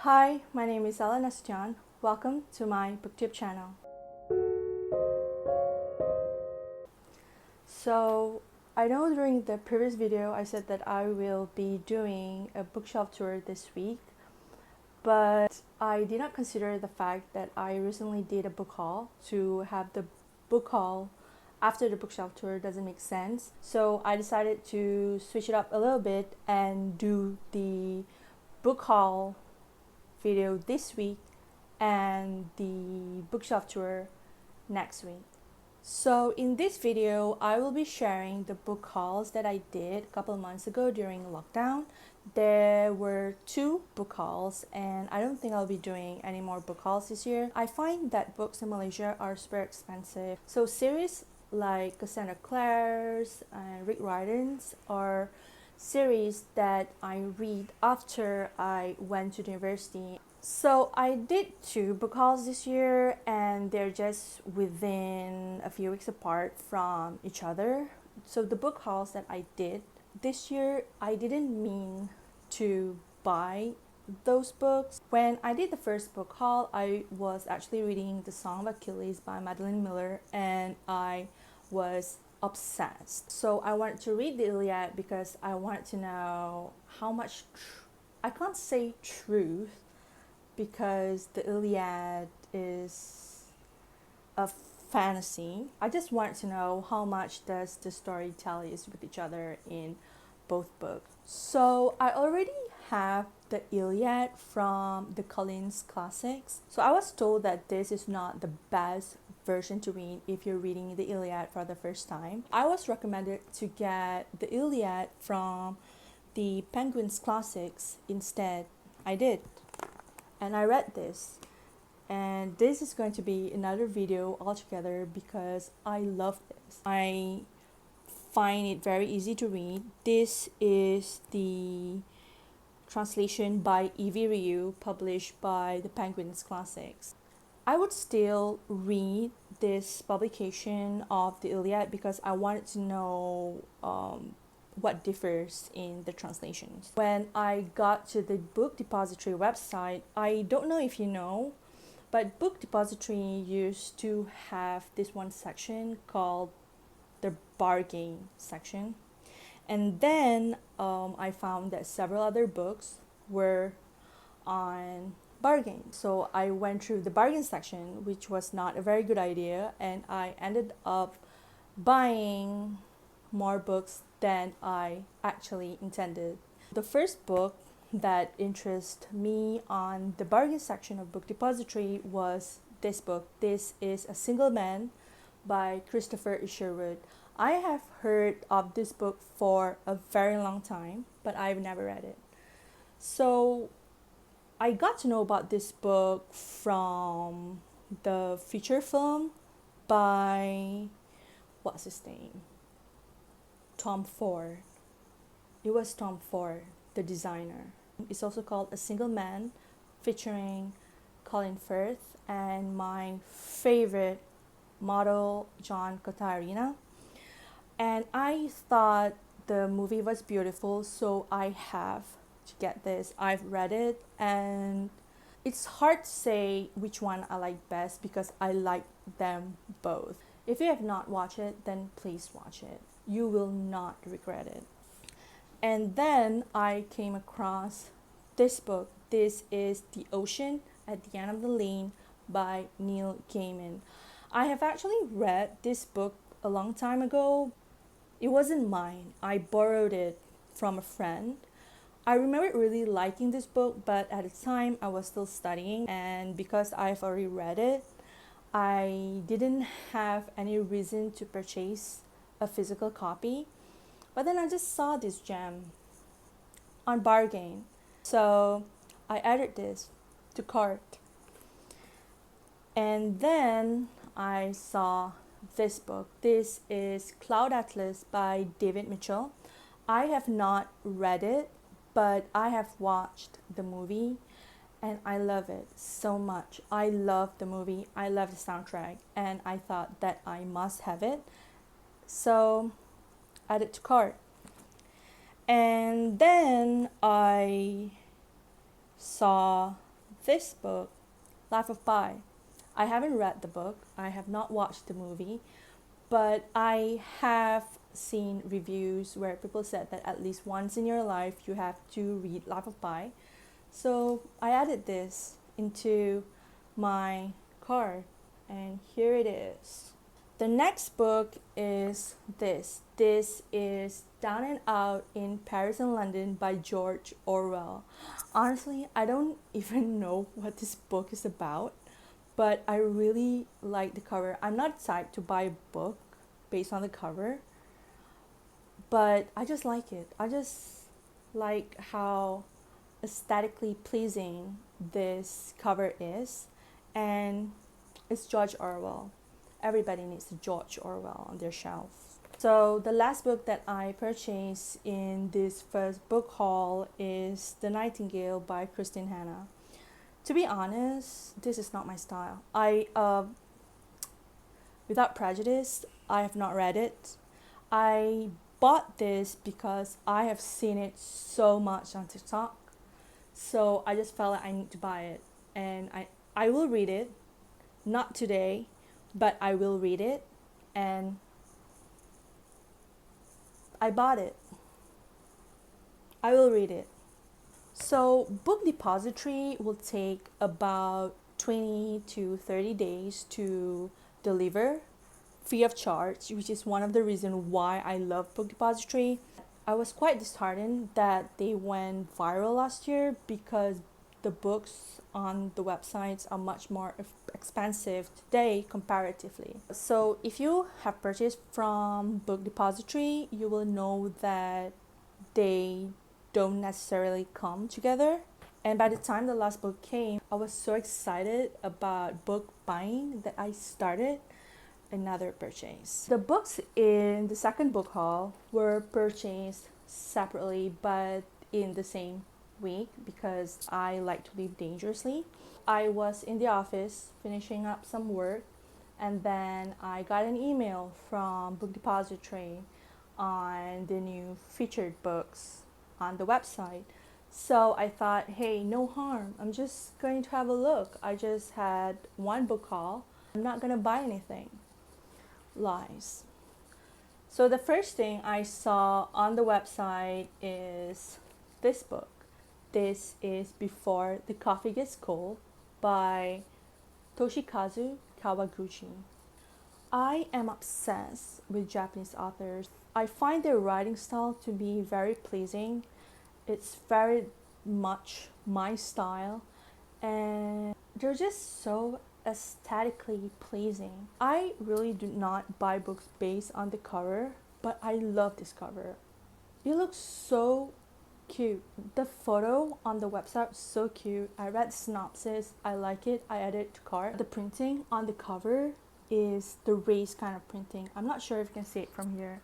Hi, my name is Yann. Welcome to my booktube channel. So, I know during the previous video I said that I will be doing a bookshelf tour this week, but I did not consider the fact that I recently did a book haul. To have the book haul after the bookshelf tour doesn't make sense, so I decided to switch it up a little bit and do the book haul video this week and the bookshelf tour next week. So in this video, I will be sharing the book hauls that I did a couple of months ago during lockdown. There were 2 book hauls, and I don't think I'll be doing any more book hauls this year. I find that books in Malaysia are super expensive. So series like Cassandra Clare's and Rick Riordan's are series that I read after I went to the university. So I did 2 book hauls this year, and they're just within a few weeks apart from each other. So the book hauls that I did this year, I didn't mean to buy those books. When I did the first book haul, I was actually reading The Song of Achilles by Madeline Miller, and I was obsessed. So I wanted to read the Iliad because I wanted to know how much I can't say truth, because the Iliad is a fantasy. I just wanted to know how much does the story tallies with each other in both books. So I already have the Iliad from the Collins Classics. So I was told that this is not the best version to read if you're reading the Iliad for the first time. I was recommended to get the Iliad from the Penguins Classics instead. I did. And I read this. And this is going to be another video altogether because I love this. I find it very easy to read. This is the translation by Rieu, published by the Penguins Classics. I would still read this publication of the Iliad because I wanted to know what differs in the translations. When I got to the Book Depository website, I don't know if you know, but Book Depository used to have this one section called the bargain section. And then I found that several other books were on bargain. So I went through the bargain section, which was not a very good idea, and I ended up buying more books than I actually intended. The first book that interested me on the bargain section of Book Depository was this book. This is A Single Man by Christopher Isherwood. I have heard of this book for a very long time, but I've never read it. So I got to know about this book from the feature film by, what's his name? Tom Ford. It was Tom Ford, the designer. It's also called A Single Man, featuring Colin Firth and my favorite model, John Katarina. And I thought the movie was beautiful, so I have to get this. I've read it, and it's hard to say which one I like best because I like them both. If you have not watched it, then please watch it. You will not regret it. And then I came across this book. This is The Ocean at the End of the Lane by Neil Gaiman. I have actually read this book a long time ago. It wasn't mine. I borrowed it from a friend. I remember really liking this book, but at the time I was still studying, and because I've already read it, I didn't have any reason to purchase a physical copy. But then I just saw this gem on bargain, so I added this to cart. And then I saw this book. This is Cloud Atlas by David Mitchell. I have not read it, but I have watched the movie and I love it so much. I love the movie, I love the soundtrack, and I thought that I must have it. So add it to cart. And then I saw this book, Life of Pi. I haven't read the book, I have not watched the movie, but I have seen reviews where people said that at least once in your life you have to read Life of Pi. So I added this into my cart, and here it is. The next book is this. This is Down and Out in Paris and London by George Orwell. Honestly, I don't even know what this book is about, but I really like the cover. I'm not excited to buy a book based on the cover, but I just like it. I just like how aesthetically pleasing this cover is, and it's George Orwell. Everybody needs a George Orwell on their shelf. So the last book that I purchased in this first book haul is The Nightingale by Kristin. To be honest, this is not my style. Without prejudice, I have not read it. I bought this because I have seen it so much on TikTok. So I just felt like I need to buy it. And I will read it. Not today, but I will read it. And I bought it. I will read it. So Book Depository will take about 20 to 30 days to deliver free of charge, which is one of the reasons why I love Book Depository. I was quite disheartened that they went viral last year because the books on the websites are much more expensive today comparatively. So if you have purchased from Book Depository, you will know that they don't necessarily come together. And by the time the last book came, I was so excited about book buying that I started another purchase. The books in the second book haul were purchased separately but in the same week because I like to live dangerously. I was in the office finishing up some work, and then I got an email from Book Depository on the new featured books on the website. So I thought, hey, no harm. I'm just going to have a look. I just had one book haul. I'm not going to buy anything. Lies. So the first thing I saw on the website is this book. This is Before the Coffee Gets Cold by Toshikazu Kawaguchi. I am obsessed with Japanese authors. I find their writing style to be very pleasing. It's very much my style, and they're just so aesthetically pleasing. I really do not buy books based on the cover, but I love this cover. It looks so cute. The photo on the website is so cute. I read the synopsis. I like it. I added it to cart. The printing on the cover is the raised kind of printing. I'm not sure if you can see it from here.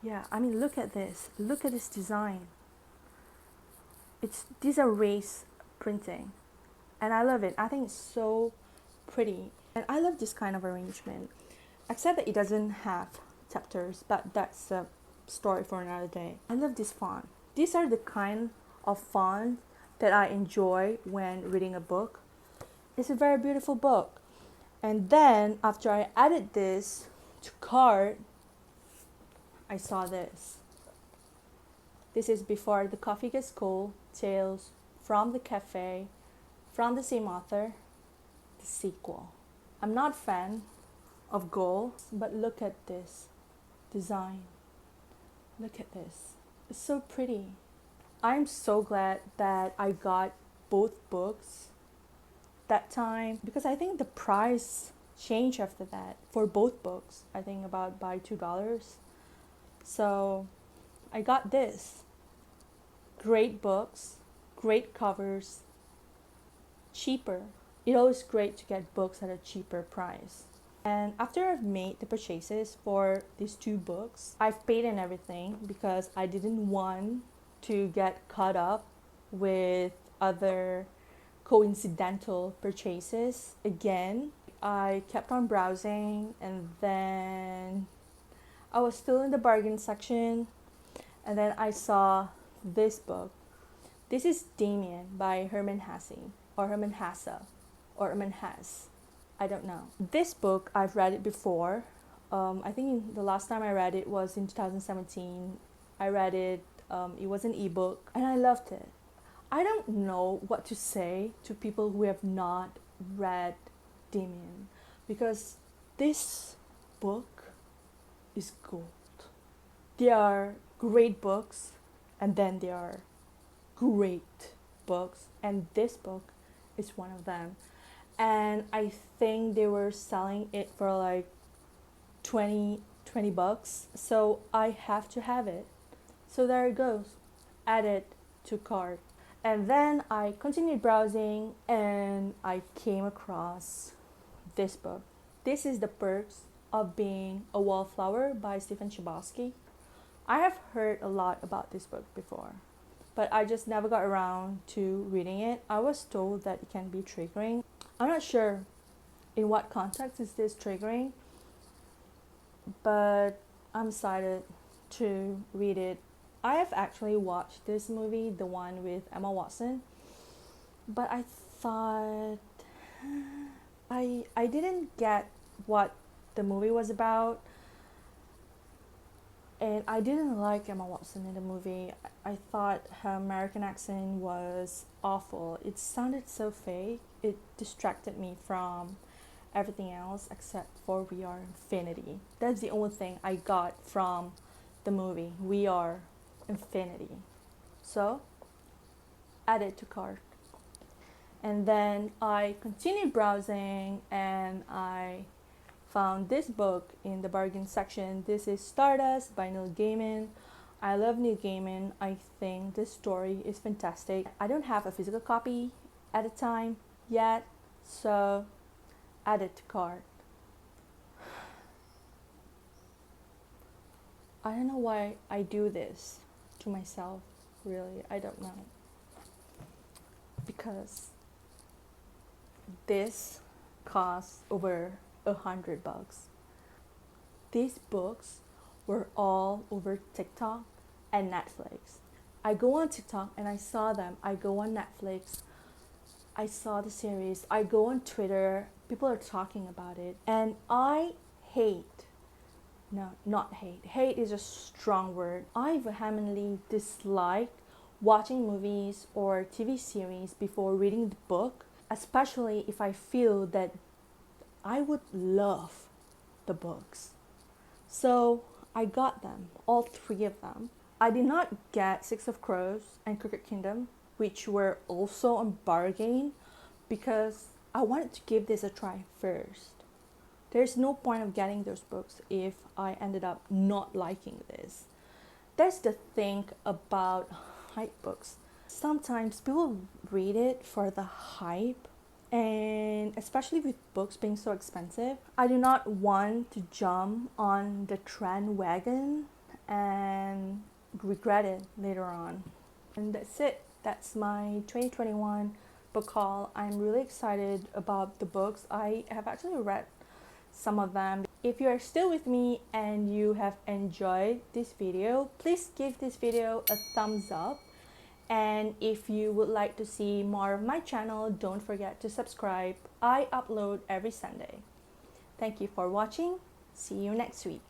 Yeah, I mean, look at this. Look at this design. These are raised printing, and I love it. I think it's so pretty, and I love this kind of arrangement, except that it doesn't have chapters, but that's a story for another day. I love this font. These are the kind of font that I enjoy when reading a book. It's a very beautiful book. And then after I added this to cart, I saw this. This is Before the Coffee Gets Cold, Tales from the Cafe, from the same author, the sequel. I'm not a fan of gold, but look at this design. Look at this. It's so pretty. I'm so glad that I got both books that time, because I think the price changed after that for both books. I think about by $2. So I got this. Great books, great covers, cheaper. It's always great to get books at a cheaper price. And after I've made the purchases for these two books, I've paid and everything because I didn't want to get caught up with other coincidental purchases again. I kept on browsing, and then I was still in the bargain section, and then I saw this book. This is Demian by Hermann Hesse, or Hermann Hesse, or Hermann Hesse. I don't know. This book, I've read it before. I think the last time I read it was in 2017. I read it, it was an ebook, and I loved it. I don't know what to say to people who have not read Demian, because this book is gold. They are great books, and then there are great books, and this book is one of them. And I think they were selling it for like 20 bucks, so I have to have it. So there it goes, add it to cart. And then I continued browsing and I came across this book. This is The Perks of Being a Wallflower by Chbosky. I have heard a lot about this book before, but I just never got around to reading it. I was told that it can be triggering. I'm not sure in what context is this triggering, but I'm excited to read it. I have actually watched this movie, the one with Emma Watson, but I thought I didn't get what the movie was about, and I didn't like Emma Watson in the movie. I thought her American accent was awful. It sounded so fake. It distracted me from everything else except for We Are Infinity. That's the only thing I got from the movie, We Are Infinity. So, add it to cart. And then I continued browsing and I found this book in the bargain section. This is Stardust by Neil Gaiman. I love Neil Gaiman. I think this story is fantastic. I don't have a physical copy at the time yet, so add it to cart. I don't know why I do this to myself, really. I don't know. Because this costs over $100. These books were all over TikTok and Netflix. I go on TikTok and I saw them. I go on Netflix. I saw the series. I go on Twitter. People are talking about it. And I hate, no, not hate. Hate is a strong word. I vehemently dislike watching movies or TV series before reading the book, especially if I feel that I would love the books. So I got them, all three of them. I did not get Six of Crows and Crooked Kingdom, which were also on bargain, because I wanted to give this a try first. There's no point of getting those books if I ended up not liking this. That's the thing about hype books. Sometimes people read it for the hype, and especially with books being so expensive, I do not want to jump on the trend wagon and regret it later on. And that's it. That's my 2021 book haul. I'm really excited about the books. I have actually read some of them. If you are still with me and you have enjoyed this video, please give this video a thumbs up. And if you would like to see more of my channel, don't forget to subscribe. I upload every Sunday. Thank you for watching. See you next week.